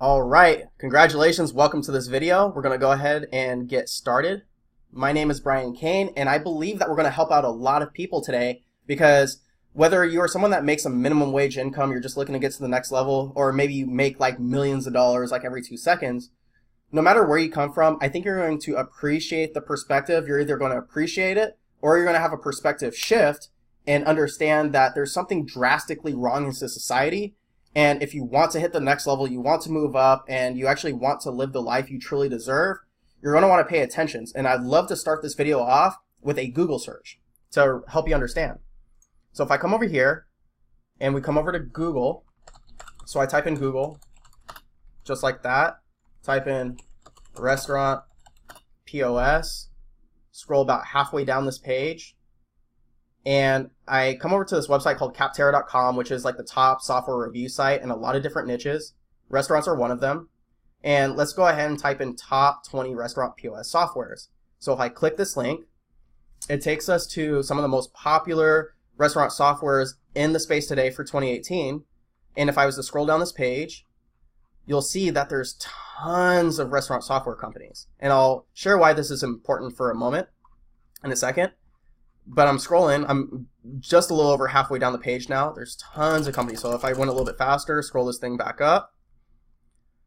All right, congratulations. Welcome to this video. We're going to go ahead and get started. My name is Brian Cain, and I believe that we're going to help out a lot of people today because whether you are someone that makes a minimum wage income, you're just looking to get to the next level, or maybe you make like millions of dollars like every 2 seconds, no matter where you come from, I think you're going to appreciate the perspective. You're either going to appreciate it or you're going to have a perspective shift and understand that there's something drastically wrong in society. And if you want to hit the next level, you want to move up, and you actually want to live the life you truly deserve, you're going to want to pay attention. And I'd love to start this video off with a Google search to help you understand. So if I come over here and we come over to Google, so I type in Google, just like that, type in restaurant POS, scroll about halfway down this page, and I come over to this website called Capterra.com, which is like the top software review site in a lot of different niches. Restaurants are one of them. And let's go ahead and type in top 20 restaurant POS softwares. So if I click this link, it takes us to some of the most popular restaurant softwares in the space today for 2018. And if I was to scroll down this page, you'll see that there's tons of restaurant software companies. And I'll share why this is important for a moment in a second. But I'm scrolling, I'm just a little over halfway down the page now. There's tons of companies. So if I went a little bit faster, scroll this thing back up,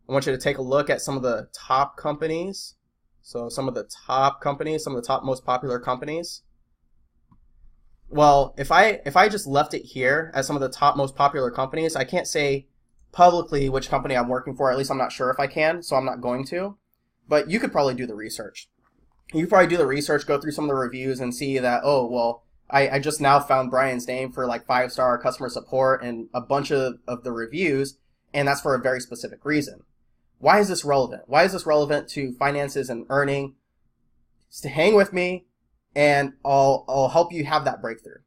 I want you to take a look at some of the top companies. So some of the top companies, some of the top most popular companies. Well, if I just left it here as some of the top most popular companies, I can't say publicly which company I'm working for. At least I'm not sure if I can, so I'm not going to. But you could probably do the research. You probably do the research, go through some of the reviews and see that, oh, well, I just now found Brian's name for like 5-star customer support and a bunch of the reviews, and that's for a very specific reason. Why is this relevant? Why is this relevant to finances and earning? Just hang with me, and I'll help you have that breakthrough.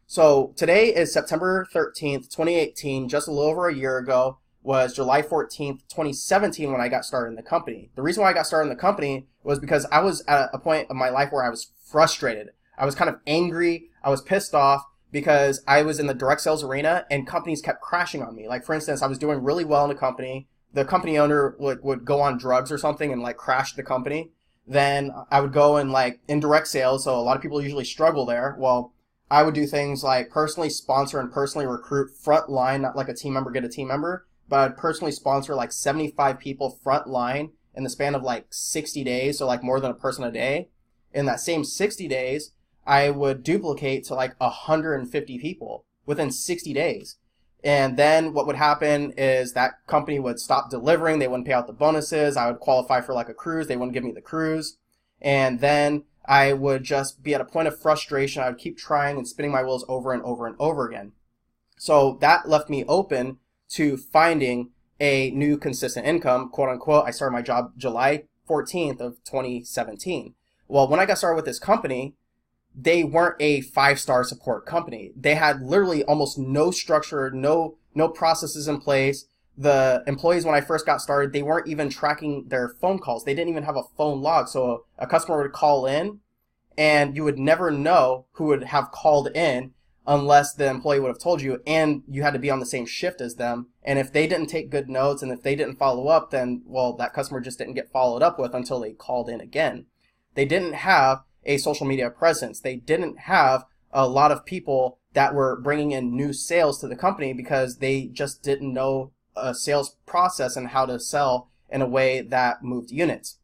So today is September 13th, 2018, just a little over a year ago. Was July 14th, 2017 when I got started in the company. The reason why I got started in the company was because I was at a point of my life where I was frustrated. I was kind of angry. I was pissed off because I was in the direct sales arena and companies kept crashing on me. Like, for instance, I was doing really well in a company. The company owner would go on drugs or something and like crash the company. Then I would go and like indirect sales. So a lot of people usually struggle there. Well, I would do things like personally sponsor and personally recruit frontline, not like a team member get a team member, but I'd personally sponsor like 75 people front line in the span of like 60 days, so like more than a person a day. In that same 60 days, I would duplicate to like 150 people within 60 days. And then what would happen is that company would stop delivering, they wouldn't pay out the bonuses, I would qualify for like a cruise, they wouldn't give me the cruise. And then I would just be at a point of frustration, I would keep trying and spinning my wheels over and over and over again. So that left me open to finding a new consistent income, quote unquote. I started my job July 14th of 2017. Well, when I got started with this company, they weren't a 5-star support company. They had literally almost no structure, no processes in place. The employees, when I first got started, they weren't even tracking their phone calls. They didn't even have a phone log. So a customer would call in and you would never know who would have called in unless the employee would have told you, and you had to be on the same shift as them. And if they didn't take good notes and if they didn't follow up, then, well, that customer just didn't get followed up with until they called in again. They didn't have a social media presence. They didn't have a lot of people that were bringing in new sales to the company because they just didn't know a sales process and how to sell in a way that moved units.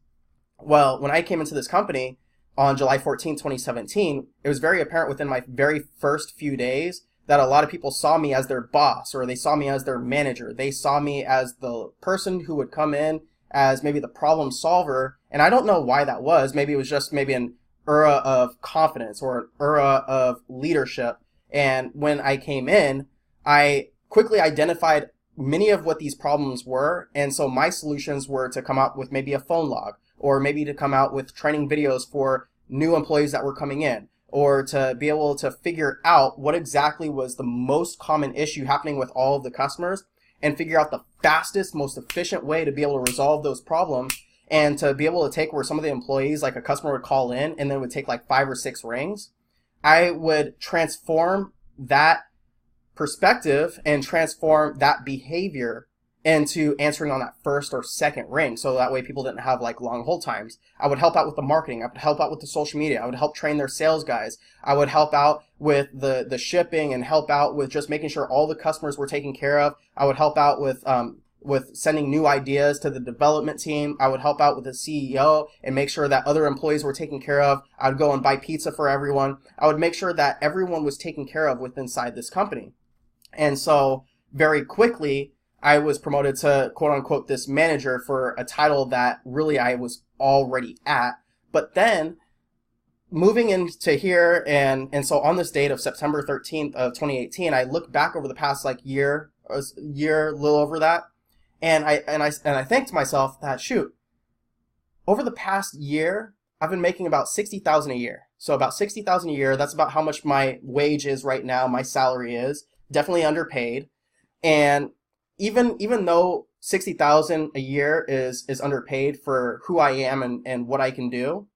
Well, when I came into this company, on July 14, 2017, it was very apparent within my very first few days that a lot of people saw me as their boss, or they saw me as their manager. They saw me as the person who would come in as maybe the problem solver. And I don't know why that was. Maybe it was just maybe an era of confidence or an era of leadership. And when I came in, I quickly identified many of what these problems were. And so my solutions were to come out with maybe a phone log, or maybe to come out with training videos for new employees that were coming in, or to be able to figure out what exactly was the most common issue happening with all of the customers and figure out the fastest, most efficient way to be able to resolve those problems, and to be able to take where some of the employees, like a customer would call in and then it would take like 5 or 6 rings. I would transform that perspective and transform that behavior into answering on that first or second ring, so that way people didn't have like long hold times. I would help out with the marketing. I would help out with the social media. I would help train their sales guys. I would help out with the shipping and help out with just making sure all the customers were taken care of. I would help out with sending new ideas to the development team. I would help out with the CEO and make sure that other employees were taken care of. I would go and buy pizza for everyone. I would make sure that everyone was taken care of within inside this company. And so very quickly, I was promoted to quote unquote this manager for a title that really I was already at. But then moving into here and so on this date of September 13th of 2018, I look back over the past like year, a little over that. And I think to myself that shoot, over the past year, I've been making about $60,000 a year. So about $60,000 a year. That's about how much my wage is right now. My salary is definitely underpaid. And even though $60,000 a year is underpaid for who I am and what I can do,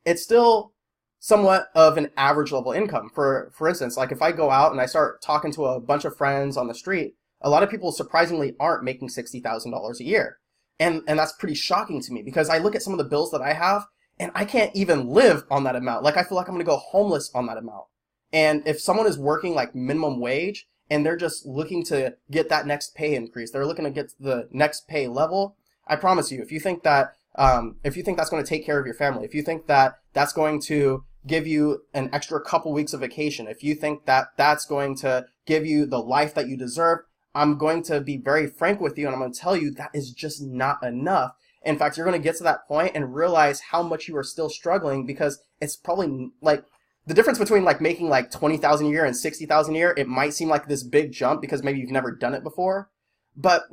it's still somewhat of an average level income. For instance, like if I go out and I start talking to a bunch of friends on the street, a lot of people surprisingly aren't making $60,000 a year. And that's pretty shocking to me because I look at some of the bills that I have and I can't even live on that amount. Like I feel like I'm going to go homeless on that amount. And if someone is working like minimum wage and they're just looking to get that next pay increase, they're looking to get to the next pay level, I promise you, if you think that's going to take care of your family, if you think that that's going to give you an extra couple weeks of vacation, if you think that that's going to give you the life that you deserve, I'm going to be very frank with you and I'm going to tell you that is just not enough. In fact, you're going to get to that point and realize how much you are still struggling because it's probably like the difference between like making like $20,000 a year and $60,000 a year. It might seem like this big jump because maybe you've never done it before, but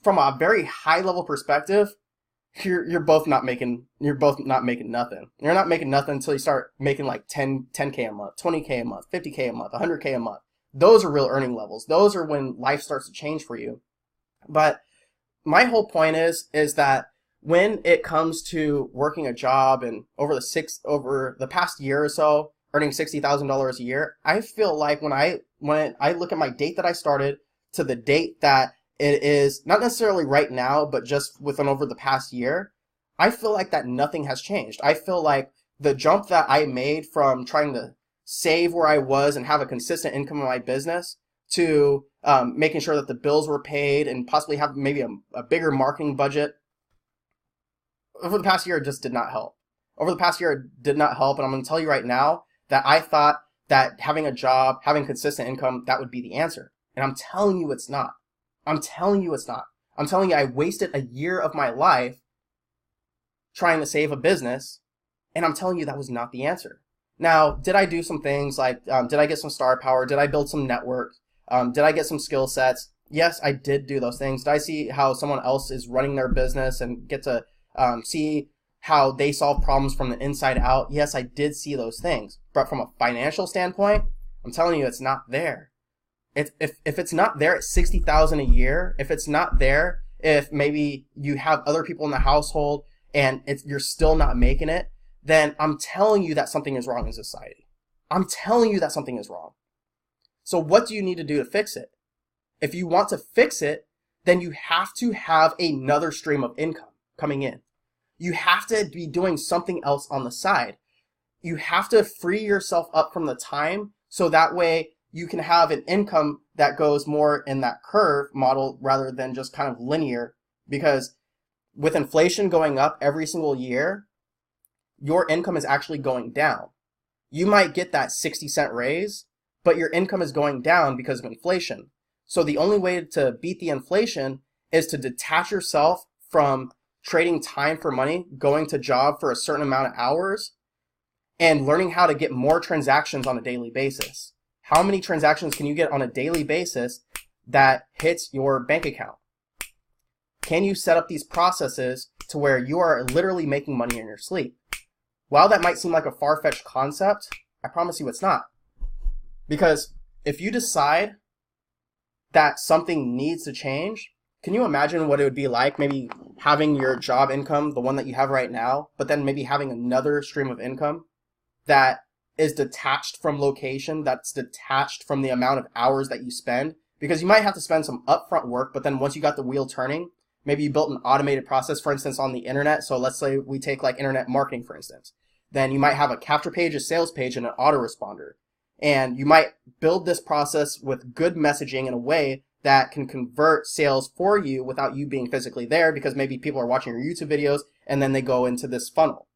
from a very high level perspective, you're both not making nothing. You're not making nothing until you start making like 10K a month, 20K a month, 50K a month, 100K a month. Those are real earning levels. Those are when life starts to change for you. But my whole point is that when it comes to working a job and over the past year or so, earning $60,000 a year, I feel like when I look at my date that I started to the date that it is, not necessarily right now, but just within over the past year, I feel like that nothing has changed. I feel like the jump that I made from trying to save where I was and have a consistent income in my business to making sure that the bills were paid and possibly have maybe a bigger marketing budget, over the past year, it just did not help. Over the past year, it did not help. And I'm going to tell you right now that I thought that having a job, having consistent income, that would be the answer. And I'm telling you it's not. I'm telling you it's not. I'm telling you I wasted a year of my life trying to save a business, and I'm telling you that was not the answer. Now, did I do some things like, did I get some star power? Did I build some network? Did I get some skill sets? Yes, I did do those things. Did I see how someone else is running their business and get to see how they solve problems from the inside out? Yes, I did see those things. But from a financial standpoint, I'm telling you it's not there. If it's not there at $60,000 a year, if it's not there, if maybe you have other people in the household and you're still not making it, then I'm telling you that something is wrong in society. I'm telling you that something is wrong. So what do you need to do to fix it? If you want to fix it, then you have to have another stream of income coming in. You have to be doing something else on the side. You have to free yourself up from the time so that way you can have an income that goes more in that curve model rather than just kind of linear, because with inflation going up every single year, your income is actually going down. You might get that 60-cent raise, but your income is going down because of inflation. So the only way to beat the inflation is to detach yourself from trading time for money, going to job for a certain amount of hours, and learning how to get more transactions on a daily basis. How many transactions can you get on a daily basis that hits your bank account? Can you set up these processes to where you are literally making money in your sleep? While that might seem like a far-fetched concept, I promise you it's not. Because if you decide that something needs to change, can you imagine what it would be like maybe having your job income, the one that you have right now, but then maybe having another stream of income that is detached from location, that's detached from the amount of hours that you spend, because you might have to spend some upfront work, but then once you got the wheel turning, maybe you built an automated process, for instance, on the internet. So let's say we take like internet marketing, for instance. Then you might have a capture page, a sales page, and an autoresponder. And you might build this process with good messaging in a way that can convert sales for you without you being physically there, because maybe people are watching your YouTube videos and then they go into this funnel,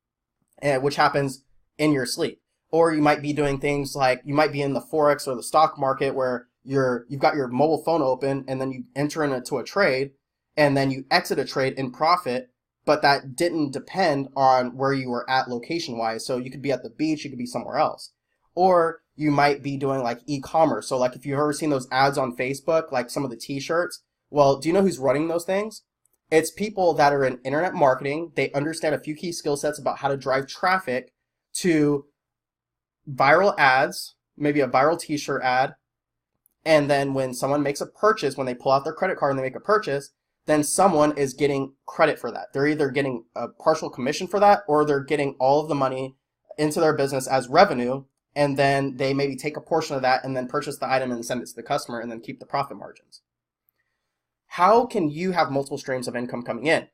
which happens in your sleep. Or you might be doing things like you might be in the Forex or the stock market where you've got your mobile phone open and then you enter into a trade and then you exit a trade in profit, but that didn't depend on where you were at location wise. So you could be at the beach, you could be somewhere else. Or you might be doing like e-commerce. So like if you've ever seen those ads on Facebook, like some of the t-shirts, well, do you know who's running those things? It's people that are in internet marketing. They understand a few key skill sets about how to drive traffic to viral ads, maybe a viral t-shirt ad. And then when someone makes a purchase, when they pull out their credit card and they make a purchase, then someone is getting credit for that. They're either getting a partial commission for that, or they're getting all of the money into their business as revenue. And then they maybe take a portion of that and then purchase the item and send it to the customer and then keep the profit margins. How can you have multiple streams of income coming in?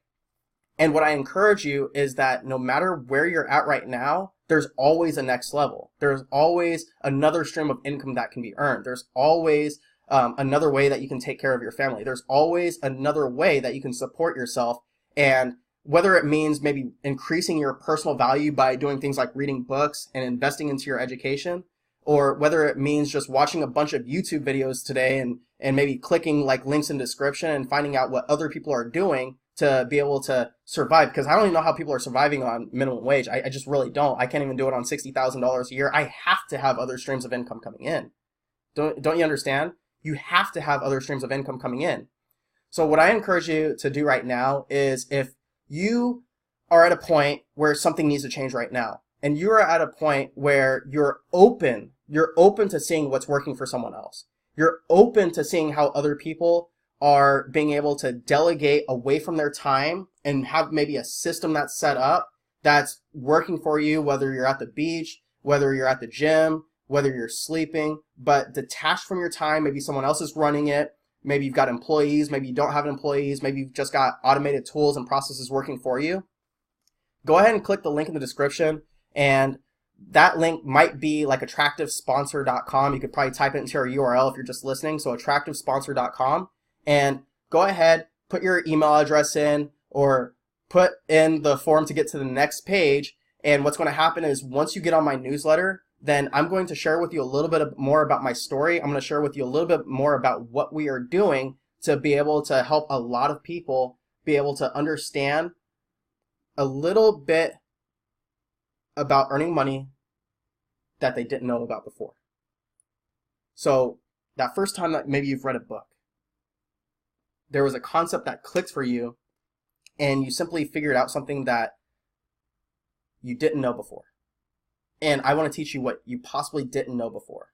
And what I encourage you is that no matter where you're at right now, there's always a next level. There's always another stream of income that can be earned. There's always another way that you can take care of your family. There's always another way that you can support yourself. And whether it means maybe increasing your personal value by doing things like reading books and investing into your education, or whether it means just watching a bunch of YouTube videos today and maybe clicking like links in the description and finding out what other people are doing to be able to survive. Because I don't even know how people are surviving on minimum wage. I just really don't. I can't even do it on $60,000 a year. I have to have other streams of income coming in. Don't you understand? You have to have other streams of income coming in. So what I encourage you to do right now is, if you are at a point where something needs to change right now, and you're at a point where you're open to seeing what's working for someone else. You're open to seeing how other people are being able to delegate away from their time and have maybe a system that's set up that's working for you, whether you're at the beach, whether you're at the gym, whether you're sleeping, but detached from your time. Maybe someone else is running it. Maybe you've got employees. Maybe you don't have employees. Maybe you've just got automated tools and processes working for you. Go ahead and click the link in the description, and that link might be like attractivesponsor.com. You could probably type it into your URL if you're just listening. So attractivesponsor.com, and go ahead, put your email address in, or put in the form to get to the next page. And what's going to happen is, once you get on my newsletter, then I'm going to share with you a little bit more about my story. I'm going to share with you a little bit more about what we are doing to be able to help a lot of people be able to understand a little bit about earning money that they didn't know about before. So that first time that maybe you've read a book, there was a concept that clicked for you, and you simply figured out something that you didn't know before. And I want to teach you what you possibly didn't know before.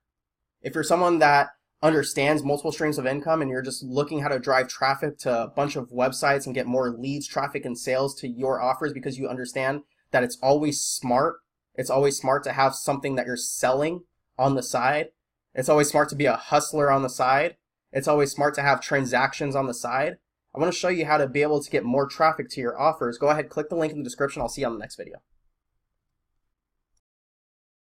If you're someone that understands multiple streams of income and you're just looking how to drive traffic to a bunch of websites and get more leads, traffic, and sales to your offers, because you understand that it's always smart to have something that you're selling on the side. It's always smart to be a hustler on the side. It's always smart to have transactions on the side. I want to show you how to be able to get more traffic to your offers. Go ahead, click the link in the description. I'll see you on the next video.